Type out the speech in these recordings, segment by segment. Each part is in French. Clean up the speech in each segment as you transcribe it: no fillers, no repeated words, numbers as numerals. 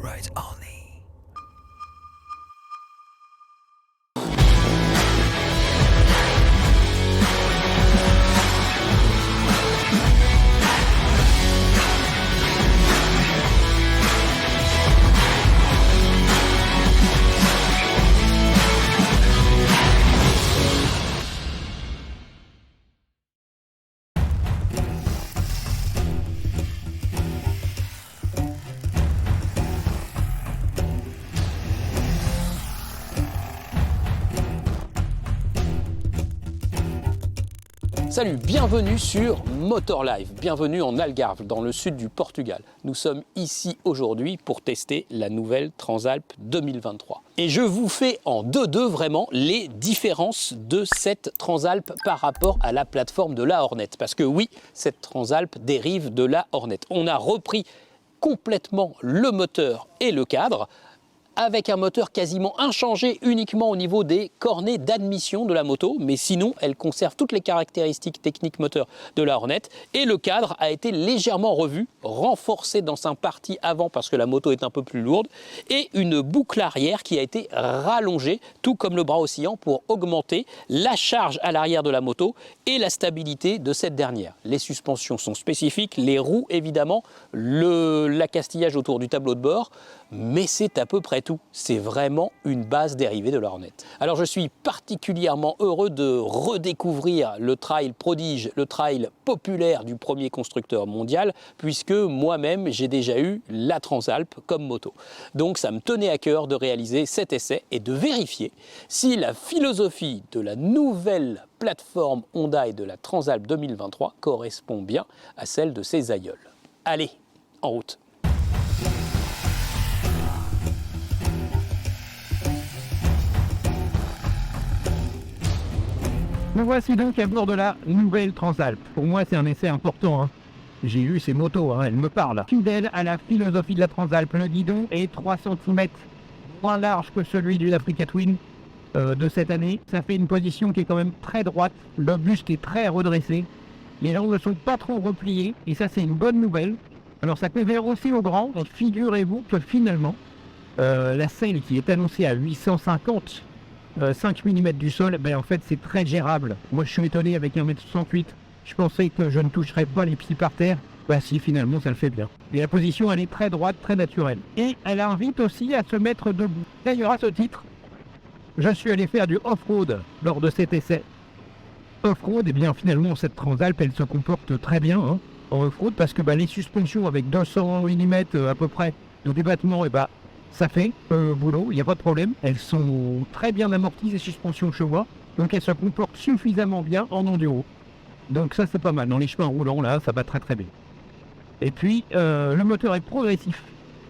rides only. Salut, bienvenue sur Motor Live, bienvenue en Algarve, dans le sud du Portugal. Nous sommes ici aujourd'hui pour tester la nouvelle Transalp 2023. Et je vous fais en 2-2 vraiment les différences de cette Transalp par rapport à la plateforme de la Hornet. Parce que oui, cette Transalp dérive de la Hornet. On a repris complètement le moteur et le cadre, avec un moteur quasiment inchangé uniquement au niveau des cornets d'admission de la moto, mais sinon elle conserve toutes les caractéristiques techniques moteur de la Hornet, et le cadre a été légèrement revu, renforcé dans sa partie avant parce que la moto est un peu plus lourde, et une boucle arrière qui a été rallongée, tout comme le bras oscillant, pour augmenter la charge à l'arrière de la moto et la stabilité de cette dernière. Les suspensions sont spécifiques, les roues évidemment, l'accastillage autour du tableau de bord, mais c'est à peu près tout. C'est vraiment une base dérivée de la Hornet. Alors je suis particulièrement heureux de redécouvrir le trail prodige, le trail populaire du premier constructeur mondial, puisque moi-même j'ai déjà eu la Transalp comme moto. Donc ça me tenait à cœur de réaliser cet essai et de vérifier si la philosophie de la nouvelle plateforme Honda et de la Transalp 2023 correspond bien à celle de ses aïeuls. Allez, en route! Nous voici donc à bord de la nouvelle Transalp. Pour moi, c'est un essai important. Hein. J'ai eu ces motos, elles me parlent. Fidèle à la philosophie de la Transalp, le guidon est 3 cm moins large que celui du Africa Twin de cette année. Ça fait une position qui est quand même très droite. Le buste est très redressé. Les jambes ne sont pas trop repliées et ça, c'est une bonne nouvelle. Alors, ça convient aussi au grand. Donc, figurez-vous que finalement, la selle qui est annoncée à 850 5 mm du sol, ben en fait c'est très gérable. Moi je suis étonné avec 1m68, je pensais que je ne toucherais pas les pieds par terre. Bah si, finalement ça le fait bien. Et la position elle est très droite, très naturelle. Et elle invite aussi à se mettre debout. D'ailleurs à ce titre, je suis allé faire du off-road lors de cet essai. Off-road, et bien finalement cette Transalp elle se comporte très bien hein, en off-road parce que les suspensions avec 200 mm à peu près de débattement, et ça fait boulot, il n'y a pas de problème. Elles sont très bien amorties, ces suspensions chevois, donc elles se comportent suffisamment bien en enduro. Donc ça c'est pas mal, dans les chemins roulants là, ça va très très bien. Et puis le moteur est progressif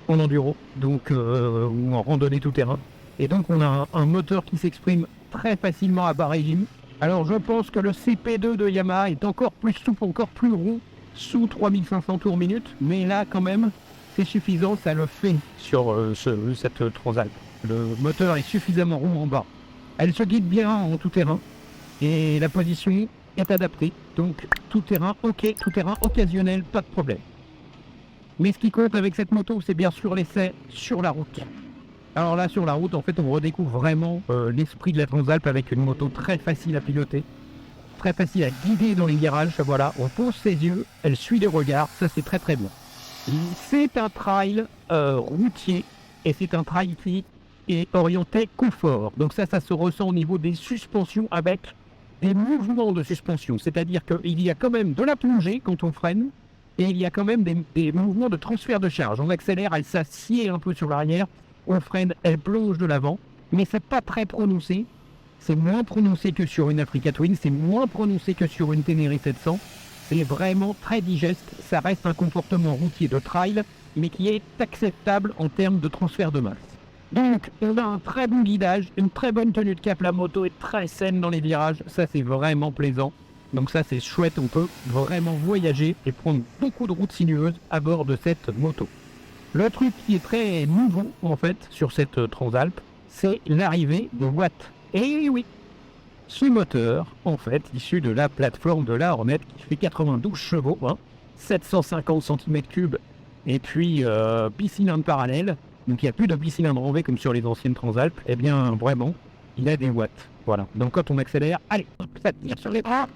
en enduro, donc ou en randonnée tout terrain. Et donc on a un moteur qui s'exprime très facilement à bas régime. Alors je pense que le CP2 de Yamaha est encore plus souple, encore plus rond, sous 3500 tours minute, mais là quand même, c'est suffisant, ça le fait sur cette Transalp. Le moteur est suffisamment rond en bas. Elle se guide bien en tout terrain et la position est adaptée. Donc tout terrain, ok, tout terrain occasionnel, pas de problème. Mais ce qui compte avec cette moto, c'est bien sûr l'essai sur la route. Alors là, sur la route, en fait, on redécouvre vraiment l'esprit de la Transalp avec une moto très facile à piloter, très facile à guider dans les virages. Voilà, on pose ses yeux, elle suit les regards, ça c'est très très bien. C'est un trail routier et c'est un trail qui est orienté confort. Donc ça se ressent au niveau des suspensions avec des mouvements de suspension. C'est-à-dire qu'il y a quand même de la plongée quand on freine et il y a quand même des mouvements de transfert de charge. On accélère, elle s'assied un peu sur l'arrière, on freine, elle plonge de l'avant. Mais c'est pas très prononcé. C'est moins prononcé que sur une Africa Twin, c'est moins prononcé que sur une Ténéré 700. C'est vraiment très digeste, ça reste un comportement routier de trail, mais qui est acceptable en termes de transfert de masse. Donc, on a un très bon guidage, une très bonne tenue de cap, la moto est très saine dans les virages, ça c'est vraiment plaisant. Donc ça c'est chouette, on peut vraiment voyager et prendre beaucoup de routes sinueuses à bord de cette moto. Le truc qui est très nouveau en fait sur cette Transalp, c'est l'arrivée de watts. Et oui, ce moteur, en fait, issu de la plateforme de la Hornet, qui fait 92 chevaux, 750 cm3, et puis bicylindre parallèle, Donc il n'y a plus de bicylindre en V comme sur les anciennes Transalp. Eh bien, vraiment, il a des watts. Voilà. Donc quand on accélère, allez, hop, ça tire sur les bras.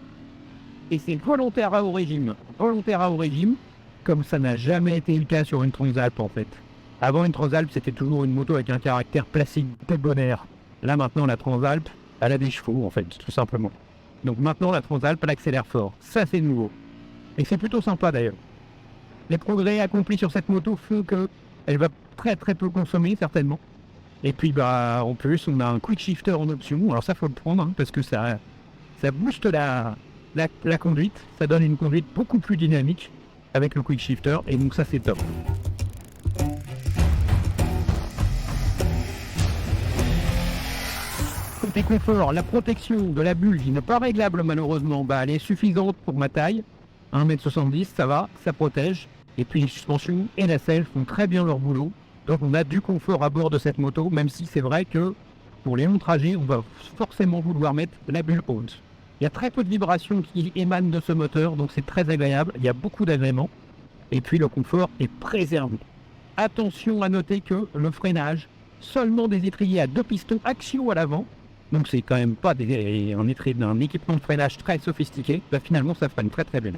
Et c'est volontaire à haut régime. Volontaire à haut régime, comme ça n'a jamais été le cas sur une Transalp en fait. Avant une Transalp, c'était toujours une moto avec un caractère placide, tête bon air. Là maintenant, la Transalp, elle a des chevaux en fait, tout simplement. Donc maintenant, la Transalp, elle accélère fort. Ça, c'est nouveau. Et c'est plutôt sympa d'ailleurs. Les progrès accomplis sur cette moto font qu'elle va très très peu consommer certainement. Et puis bah en plus, on a un quick shifter en option. Alors ça, faut le prendre hein, parce que ça booste la conduite. Ça donne une conduite beaucoup plus dynamique avec le quick shifter. Et donc ça, c'est top. Côté confort, la protection de la bulle qui n'est pas réglable malheureusement, bah, elle est suffisante pour ma taille. 1m70, ça va, ça protège. Et puis les suspensions et la selle font très bien leur boulot. Donc on a du confort à bord de cette moto, même si c'est vrai que pour les longs trajets, on va forcément vouloir mettre la bulle haute. Il y a très peu de vibrations qui émanent de ce moteur, donc c'est très agréable. Il y a beaucoup d'agréments. Et puis le confort est préservé. Attention à noter que le freinage, seulement des étriers à 2 pistons axiaux à l'avant. Donc c'est quand même pas un équipement de freinage très sophistiqué. Bah, finalement ça freine très très bien.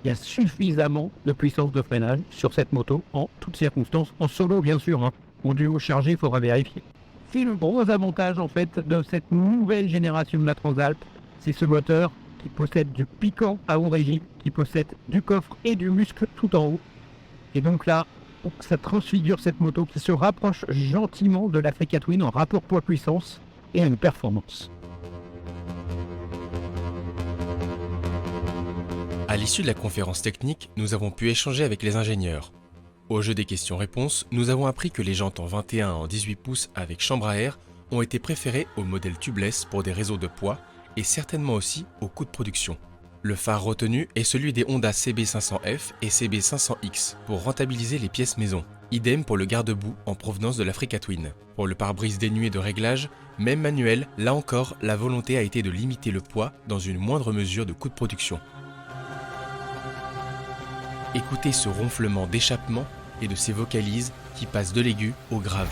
Il y a suffisamment de puissance de freinage sur cette moto en toutes circonstances, en solo bien sûr. Hein. En duo chargé, il faudra vérifier. C'est le gros avantage en fait de cette nouvelle génération de la Transalp. C'est ce moteur qui possède du piquant à haut régime, qui possède du coffre et du muscle tout en haut. Et donc là, ça transfigure cette moto qui se rapproche gentiment de l'Africa Twin en rapport poids-puissance et à une performance. À l'issue de la conférence technique, nous avons pu échanger avec les ingénieurs. Au jeu des questions-réponses, nous avons appris que les jantes en 21 en 18 pouces avec chambre à air ont été préférées au modèle tubeless pour des réseaux de poids et certainement aussi au coût de production. Le phare retenu est celui des Honda CB500F et CB500X pour rentabiliser les pièces maison. Idem pour le garde-boue en provenance de l'Africa Twin. Pour le pare-brise dénué de réglage, même manuel, là encore, la volonté a été de limiter le poids dans une moindre mesure de coût de production. Écoutez ce ronflement d'échappement et de ces vocalises qui passent de l'aigu au grave.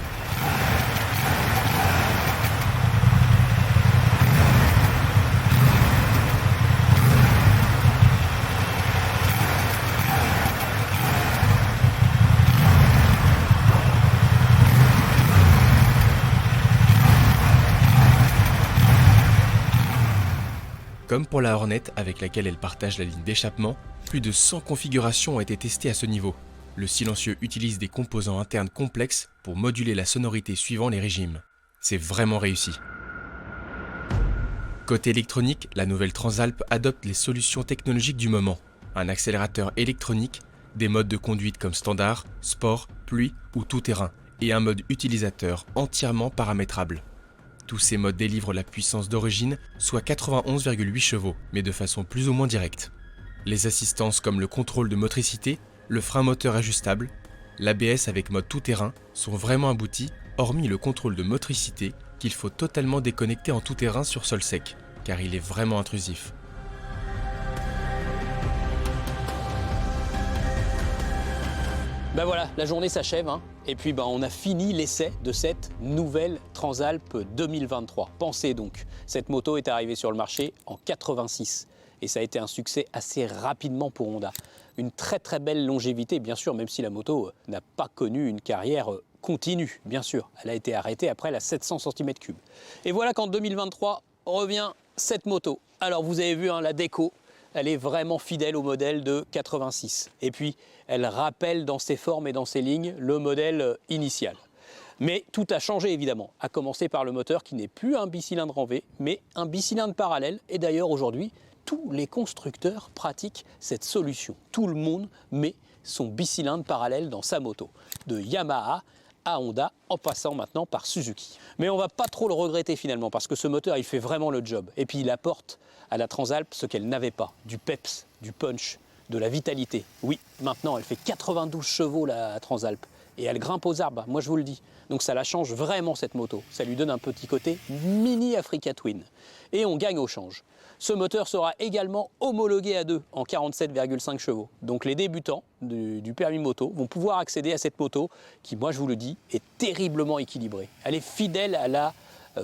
Comme pour la Hornet avec laquelle elle partage la ligne d'échappement, plus de 100 configurations ont été testées à ce niveau. Le silencieux utilise des composants internes complexes pour moduler la sonorité suivant les régimes. C'est vraiment réussi. Côté électronique, la nouvelle Transalp adopte les solutions technologiques du moment. Un accélérateur électronique, des modes de conduite comme standard, sport, pluie ou tout-terrain, et un mode utilisateur entièrement paramétrable. Tous ces modes délivrent la puissance d'origine, soit 91,8 chevaux, mais de façon plus ou moins directe. Les assistances comme le contrôle de motricité, le frein moteur ajustable, l'ABS avec mode tout-terrain sont vraiment aboutis, hormis le contrôle de motricité qu'il faut totalement déconnecter en tout-terrain sur sol sec, car il est vraiment intrusif. Ben voilà, la journée s'achève, hein. Et puis on a fini l'essai de cette nouvelle Transalp 2023. Pensez donc, cette moto est arrivée sur le marché en 86 et ça a été un succès assez rapidement pour Honda. Une très très belle longévité, bien sûr, même si la moto n'a pas connu une carrière continue, bien sûr. Elle a été arrêtée après la 700 cm3. Et voilà qu'en 2023 revient cette moto. Alors vous avez vu la déco, elle est vraiment fidèle au modèle de 86. Et puis, elle rappelle dans ses formes et dans ses lignes le modèle initial. Mais tout a changé évidemment, à commencer par le moteur qui n'est plus un bicylindre en V, mais un bicylindre parallèle. Et d'ailleurs aujourd'hui, tous les constructeurs pratiquent cette solution. Tout le monde met son bicylindre parallèle dans sa moto. De Yamaha à Honda, en passant maintenant par Suzuki. Mais on ne va pas trop le regretter finalement, parce que ce moteur, il fait vraiment le job. Et puis il apporte à la Transalp ce qu'elle n'avait pas, du peps, du punch, de la vitalité. Oui, maintenant elle fait 92 chevaux la Transalp. et elle grimpe aux arbres, moi je vous le dis. Donc ça la change vraiment cette moto, ça lui donne un petit côté mini Africa Twin. Et on gagne au change. Ce moteur sera également homologué à 2 en 47,5 chevaux. Donc les débutants du permis moto vont pouvoir accéder à cette moto qui, moi je vous le dis, est terriblement équilibrée. Elle est fidèle à la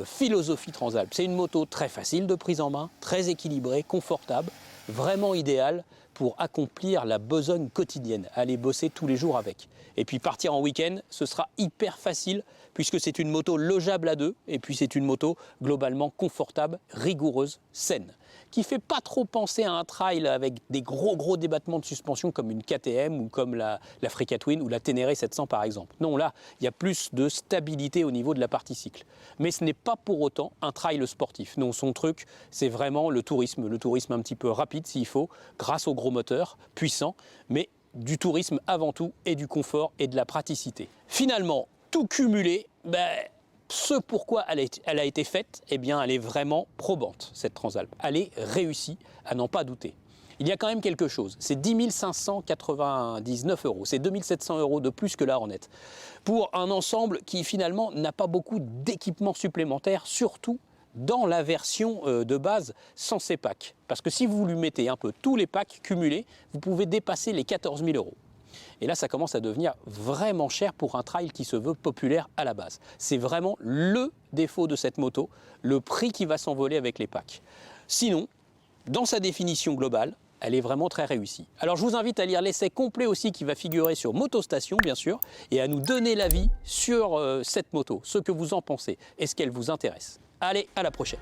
philosophie Transalp. C'est une moto très facile de prise en main, très équilibrée, confortable, vraiment idéale pour accomplir la besogne quotidienne, aller bosser tous les jours avec. Et puis partir en week-end, ce sera hyper facile puisque c'est une moto logeable à 2 et puis c'est une moto globalement confortable, rigoureuse, saine, qui fait pas trop penser à un trail avec des gros débattements de suspension comme une KTM ou comme l'Africa Twin ou la Ténéré 700 par exemple. Non, là, il y a plus de stabilité au niveau de la partie cycle. Mais ce n'est pas pour autant un trail sportif. Non, son truc, c'est vraiment le tourisme un petit peu rapide s'il faut, grâce au gros moteur puissant, mais du tourisme avant tout et du confort et de la praticité. Finalement, tout cumulé, ce pourquoi elle a été faite, eh bien, elle est vraiment probante, cette Transalp. Elle est réussie, à n'en pas douter. Il y a quand même quelque chose, c'est 10 599 €, c'est 2 700 € de plus que la Hornet, pour un ensemble qui finalement n'a pas beaucoup d'équipements supplémentaires, surtout dans la version de base sans ces packs. Parce que si vous lui mettez un peu tous les packs cumulés, vous pouvez dépasser les 14 000 €. Et là, ça commence à devenir vraiment cher pour un trail qui se veut populaire à la base. C'est vraiment le défaut de cette moto, le prix qui va s'envoler avec les packs. Sinon, dans sa définition globale, elle est vraiment très réussie. Alors je vous invite à lire l'essai complet aussi qui va figurer sur Motostation, bien sûr, et à nous donner l'avis sur cette moto, ce que vous en pensez. Est-ce qu'elle vous intéresse? Allez, à la prochaine.